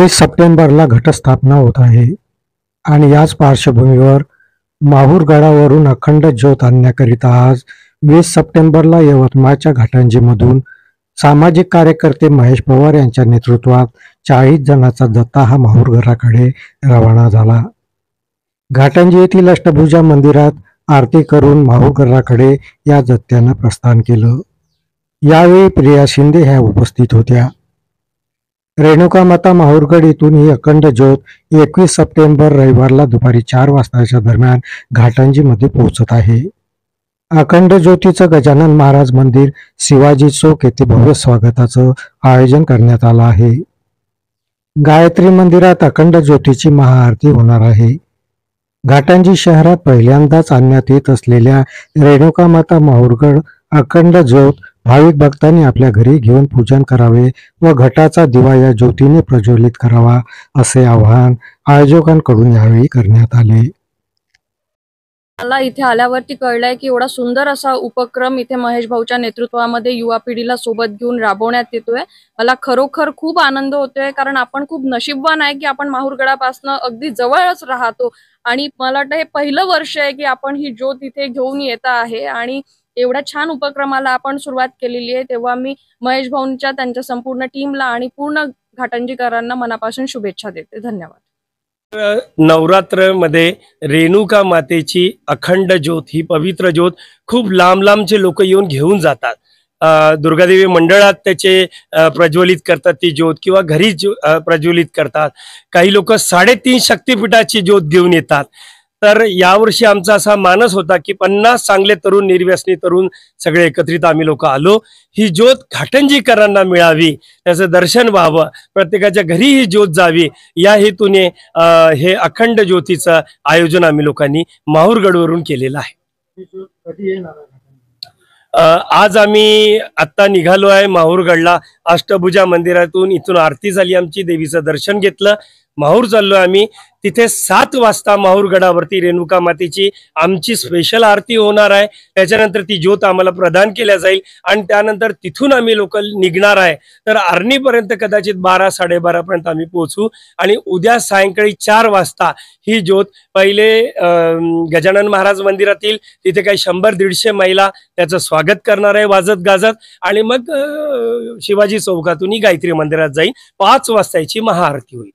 सप्टेंबरला घटस्थापना होत आहे आणि याच पार्श्वभूमीवर माहूर गडावरून अखंड ज्योत आणण्याकरिता आज 20 सप्टेंबरला यवतमाळच्या घाटंजीमधून सामाजिक कार्यकर्ते महेश पवार यांच्या नेतृत्वात 40 जणांचा जत्था हा माहूर गडाकडे रवाना झाला। घाटंजी येथील अष्टभुजा मंदिरात आरती करून माहूर गडाकडे या जत्थ्यानं प्रस्थान केलं। यावेळी प्रिया शिंदे ह्या उपस्थित होत्या। रेणुका माता माहूरगड येथून ही अखंड ज्योत 21 सप्टेंबर रविवारला दुपारी 4 वाजताच्या दरम्यान घाटंजीमध्ये पोहोचत आहे। अखंड ज्योतीचं गजानन महाराज मंदिर शिवाजी चौक येथे भव्य स्वागताचं आयोजन करण्यात आलं आहे। गायत्री मंदिरात अखंड ज्योतीची महाआरती होणार आहे। घाटंजी शहरात पहिल्यांदाच आणण्यात येत असलेल्या रेणुका माता माहूरगड अखंड ज्योत भाविक भक्तांनी आपल्या घरी घेऊन पूजन करावे व घटाचा दिवा या ज्योतीने प्रज्वलित करावा असे आवाहन आयोजकांकडून यावेळी करण्यात आले। मला इथे आल्यावरती कळलंय की एवढा सुंदर असा उपक्रम इथे महेश भाऊच्या नेतृत्वामध्ये युवा पिढीला सोबत घेऊन राबवण्यात येतोय। मला खरोखर खूप आनंद होतोय, कारण आपण खूप नशीबवान आहे की आपण माहूरगडापासून अगदी जवळच राहतो आणि मला वाटतं हे पहिलं वर्ष आहे की आपण ही ज्योत इथे घेऊन येत आहे आणि एवढ्या छान उपक्रमाला आपण सुरुवात केलेली आहे। तेव्हा मी महेश भाऊंच्या त्यांच्या संपूर्ण टीमला आणि पूर्ण घाटंजीकरांना मनापासून शुभेच्छा देते। धन्यवाद। नवरात्र मध्ये रेणुका मातेची अखंड ज्योत ही पवित्र ज्योत खूप लांब लांबचे लोक येऊन घेऊन जातात। दुर्गादेवी मंडळात त्याचे प्रज्वलित करतात ती ज्योत किंवा घरी प्रज्वलित करतात। काही लोक 3.5 शक्तिपीठाची ज्योत घेऊन येतात। तर यावर्षी आमचा असा मानस होता की 50 चांगले तरुण निर्व्यसनी तरुण सगळे एकत्रित आम्ही लोक आलो। ही ज्योत घाटंजीकरांना मिळावी, त्याचं दर्शन व्हावं, प्रत्येकाच्या घरी ही ज्योत जावी या हेतूने हे अखंड ज्योतीचं आयोजन आम्ही लोकांनी माहूरगडवरून केलेलं आहे। आज आम्ही आत्ता निघालो आहे माहूरगडला। अष्टभुजा मंदिरातून इथून आरती झाली, आमची देवीचं दर्शन घेतलं, माहूर चाललो आम्ही। तिथे 7 वाजता माहूरगडावरती रेणुका मातेची आमची स्पेशल आरती होणार आहे। त्याच्यानंतर ती ज्योत आम्हाला प्रदान केल्या जाईल आणि त्यानंतर तिथून आम्ही लोक निघणार आहे। तर आर्णीपर्यंत कदाचित 12-12:30 पर्यंत आम्ही पोहोचू आणि उद्या सायंकाळी 4 वाजता ही ज्योत पहिले गजानन महाराज मंदिरातील तिथे काही 100-150 महिला त्याचं स्वागत करणार आहे वाजत गाजत आणि मग शिवाजी चौकातून गायत्री मंदिरात जाईल। 5 वाजता याची महाआरती होईल।